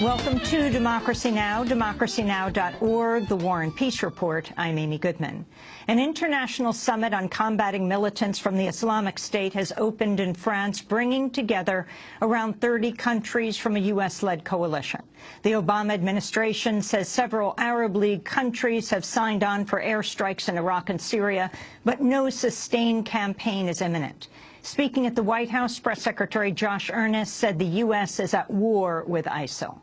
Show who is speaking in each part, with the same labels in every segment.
Speaker 1: Welcome to Democracy Now!, democracynow.org, The War and Peace Report. I'm Amy Goodman. An international summit on combating militants from the Islamic State has opened in France, bringing together around 30 countries from a U.S.-led coalition. The Obama administration says several Arab League countries have signed on for airstrikes in Iraq and Syria, but no sustained campaign is imminent. Speaking at the White House, Press Secretary Josh Earnest said the U.S. is at war with ISIL.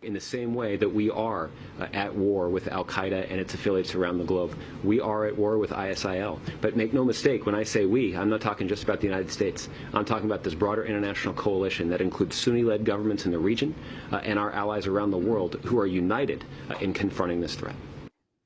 Speaker 2: In the same way that we are at war with al-Qaeda and its affiliates around the globe, we are at war with ISIL. But make no mistake, when I say we, I'm not talking just about the United States. I'm talking about this broader international coalition that includes Sunni-led governments in the region and our allies around the world who are united in confronting this threat.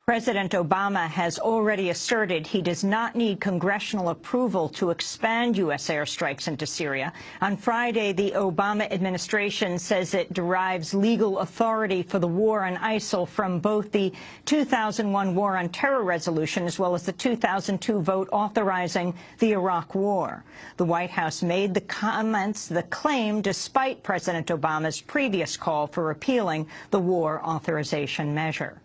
Speaker 1: President Obama has already asserted he does not need congressional approval to expand U.S. airstrikes into Syria. On Friday, the Obama administration says it derives legal authority for the war on ISIL from both the 2001 War on Terror resolution as well as the 2002 vote authorizing the Iraq War. The White House made the claim despite President Obama's previous call for repealing the war authorization measure.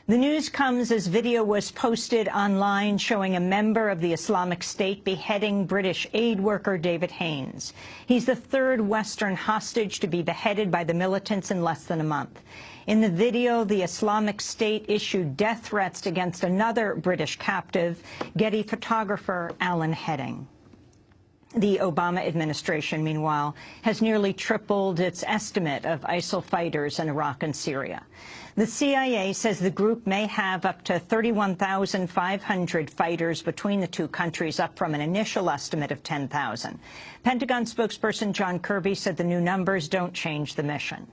Speaker 1: The news comes as video was posted online showing a member of the Islamic State beheading British aid worker David Haines. He's the third Western hostage to be beheaded by the militants in less than a month. In the video, the Islamic State issued death threats against another British captive, Getty photographer Alan Heading. The Obama administration, meanwhile, has nearly tripled its estimate of ISIL fighters in Iraq and Syria. The CIA says the group may have up to 31,500 fighters between the two countries, up from an initial estimate of 10,000. Pentagon spokesperson John Kirby said the new numbers don't change the mission.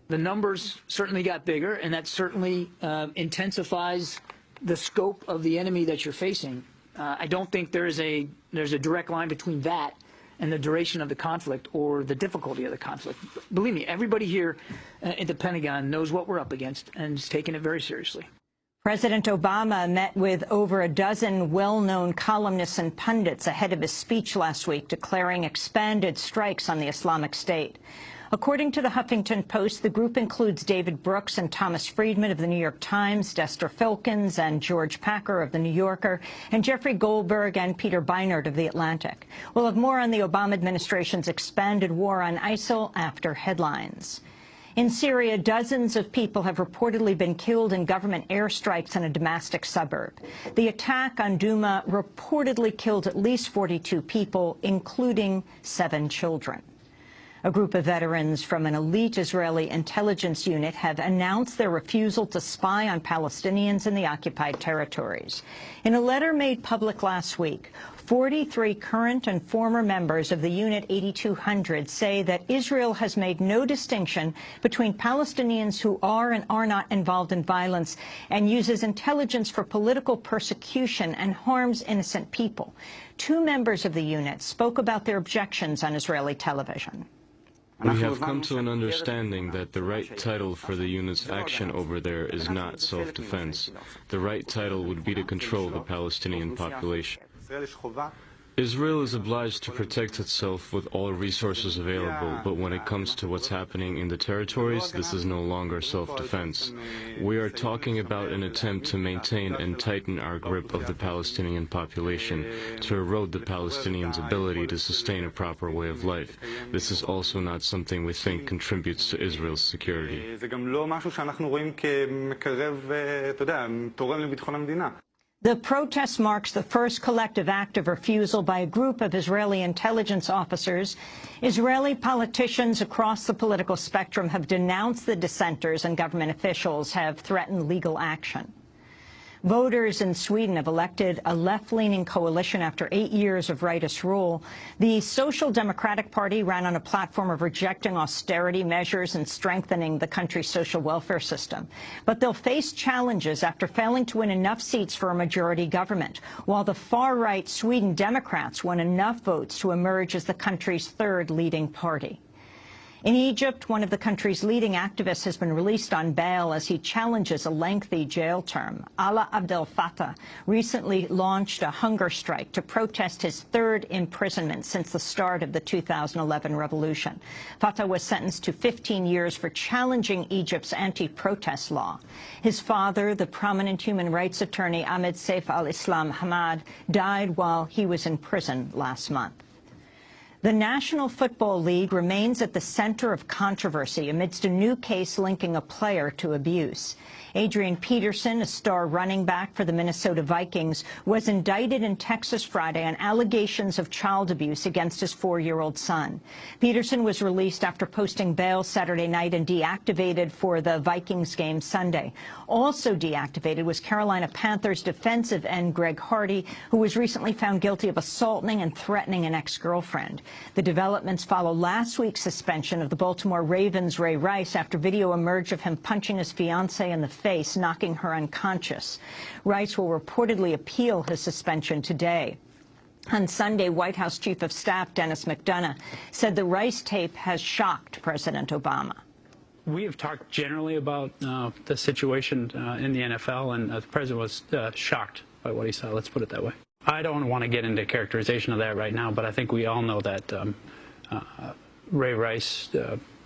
Speaker 3: The numbers certainly got bigger, and that certainly intensifies the scope of the enemy that you're facing. I don't think there's a direct line between that and the duration of the conflict or the difficulty of the conflict. Believe me, everybody here at the Pentagon knows what we're up against and is taking it very seriously.
Speaker 1: President Obama met with over a dozen well-known columnists and pundits ahead of his speech last week declaring expanded strikes on the Islamic State. According to the Huffington Post, the group includes David Brooks and Thomas Friedman of the New York Times, Dester Filkins and George Packer of the New Yorker, and Jeffrey Goldberg and Peter Beinart of the Atlantic. We'll have more on the Obama administration's expanded war on ISIL after headlines. In Syria, dozens of people have reportedly been killed in government airstrikes in a Damascus suburb. The attack on Douma reportedly killed at least 42 people, including 7 children. A group of veterans from an elite Israeli intelligence unit have announced their refusal to spy on Palestinians in the occupied territories. In a letter made public last week, 43 current and former members of the Unit 8200 say that Israel has made no distinction between Palestinians who are and are not involved in violence and uses intelligence for political persecution and harms innocent people. 2 members of the unit spoke about their objections on Israeli television.
Speaker 4: We have come to an understanding that the right title for the unit's action over there is not self-defense. The right title would be to control the Palestinian population. Israel is obliged to protect itself with all resources available, but when it comes to what's happening in the territories, this is no longer self-defense. We are talking about an attempt to maintain and tighten our grip of the Palestinian population, to erode the Palestinians' ability to sustain a proper way of life. This is also not something we think contributes to Israel's security.
Speaker 1: The protest marks the first collective act of refusal by a group of Israeli intelligence officers. Israeli politicians across the political spectrum have denounced the dissenters, and government officials have threatened legal action. Voters in Sweden have elected a left-leaning coalition after 8 years of rightist rule. The Social Democratic Party ran on a platform of rejecting austerity measures and strengthening the country's social welfare system. But they'll face challenges after failing to win enough seats for a majority government, while the far-right Sweden Democrats won enough votes to emerge as the country's third leading party. In Egypt, one of the country's leading activists has been released on bail as he challenges a lengthy jail term. Alaa Abdel Fattah recently launched a hunger strike to protest his third imprisonment since the start of the 2011 revolution. Fattah was sentenced to 15 years for challenging Egypt's anti-protest law. His father, the prominent human rights attorney Ahmed Saif al-Islam Hamad, died while he was in prison last month. The National Football League remains at the center of controversy amidst a new case linking a player to abuse. Adrian Peterson, a star running back for the Minnesota Vikings, was indicted in Texas Friday on allegations of child abuse against his 4-year-old son. Peterson was released after posting bail Saturday night and deactivated for the Vikings game Sunday. Also deactivated was Carolina Panthers defensive end Greg Hardy, who was recently found guilty of assaulting and threatening an ex-girlfriend. The developments follow last week's suspension of the Baltimore Ravens' Ray Rice after video emerged of him punching his fiancée in the face, knocking her unconscious. Rice will reportedly appeal his suspension today. On Sunday, White House Chief of Staff Dennis McDonough said the Rice tape has shocked President Obama.
Speaker 5: We have talked generally about the situation in the NFL, and the president was shocked by what he saw. Let's put it that way. I don't want to get into characterization of that right now, but I think we all know that Ray Rice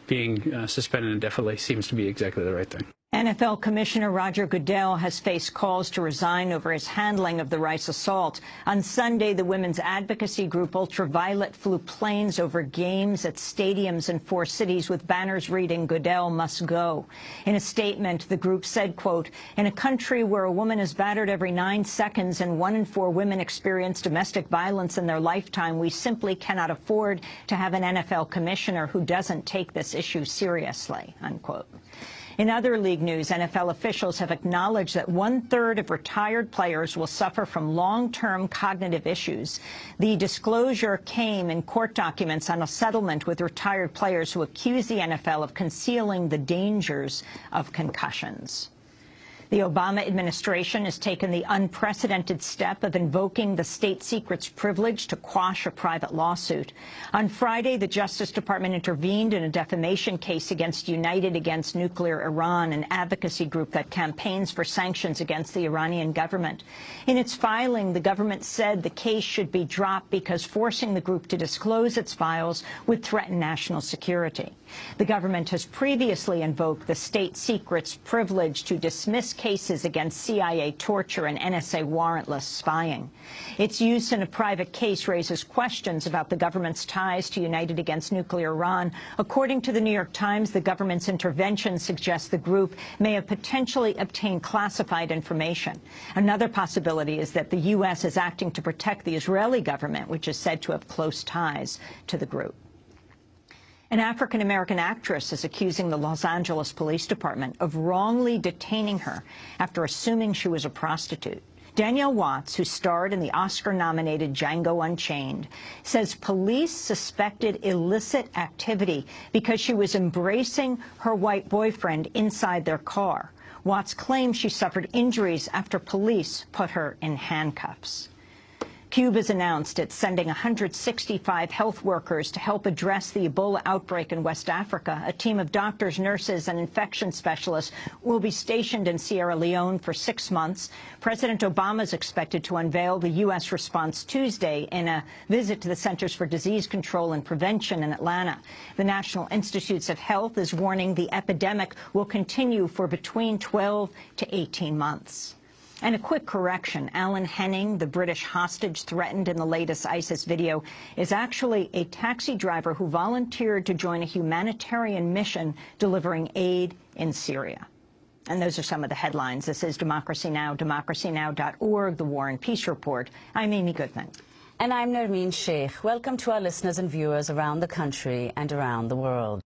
Speaker 5: being suspended indefinitely seems to be exactly the right thing.
Speaker 1: NFL Commissioner Roger Goodell has faced calls to resign over his handling of the Rice assault. On Sunday, the women's advocacy group Ultraviolet flew planes over games at stadiums in 4 cities with banners reading, "Goodell must go." In a statement, the group said, quote, "In a country where a woman is battered every 9 seconds and 1 in 4 women experience domestic violence in their lifetime, we simply cannot afford to have an NFL commissioner who doesn't take this issue seriously," unquote. In other league news, NFL officials have acknowledged that 1/3 of retired players will suffer from long-term cognitive issues. The disclosure came in court documents on a settlement with retired players who accuse the NFL of concealing the dangers of concussions. The Obama administration has taken the unprecedented step of invoking the state secrets privilege to quash a private lawsuit. On Friday, the Justice Department intervened in a defamation case against United Against Nuclear Iran, an advocacy group that campaigns for sanctions against the Iranian government. In its filing, the government said the case should be dropped because forcing the group to disclose its files would threaten national security. The government has previously invoked the state secrets privilege to dismiss cases against CIA torture and NSA warrantless spying. Its use in a private case raises questions about the government's ties to United Against Nuclear Iran. According to the New York Times, the government's intervention suggests the group may have potentially obtained classified information. Another possibility is that the U.S. is acting to protect the Israeli government, which is said to have close ties to the group. An African-American actress is accusing the Los Angeles Police Department of wrongly detaining her after assuming she was a prostitute. Danielle Watts, who starred in the Oscar-nominated Django Unchained, says police suspected illicit activity because she was embracing her white boyfriend inside their car. Watts claims she suffered injuries after police put her in handcuffs. Cuba's announced it's sending 165 health workers to help address the Ebola outbreak in West Africa. A team of doctors, nurses, and infection specialists will be stationed in Sierra Leone for 6 months. President Obama is expected to unveil the U.S. response Tuesday in a visit to the Centers for Disease Control and Prevention in Atlanta. The National Institutes of Health is warning the epidemic will continue for between 12 to 18 months. And a quick correction, Alan Henning, the British hostage threatened in the latest ISIS video, is actually a taxi driver who volunteered to join a humanitarian mission delivering aid in Syria. And those are some of the headlines. This is Democracy Now!, democracynow.org, The War and Peace Report. I'm Amy Goodman.
Speaker 6: And I'm Nermeen Sheikh. Welcome to our listeners and viewers around the country and around the world.